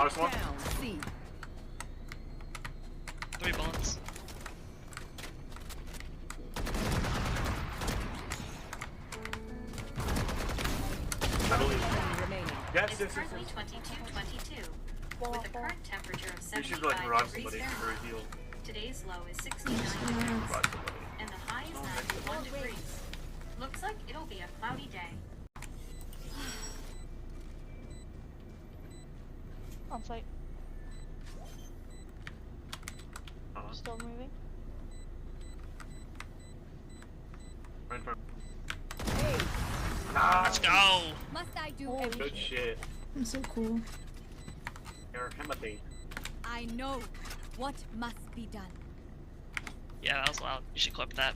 House one. Down. C. 3 bullets. I believe. Enemy remaining. Yes, It's yes, yes, currently yes. 22-22. With a current temperature of You should 75 like run degrees somebody for Fahrenheit. a heal. Today's low is 69 Run degrees, somebody. and the high is 91 degrees. Looks like it'll be a cloudy day. On site. Still moving. Right in front. Let's go! Must I do Holy everything? Good shit. I'm so cool. You're Hemate. I know what must be done. Yeah, that was loud. You should clip that.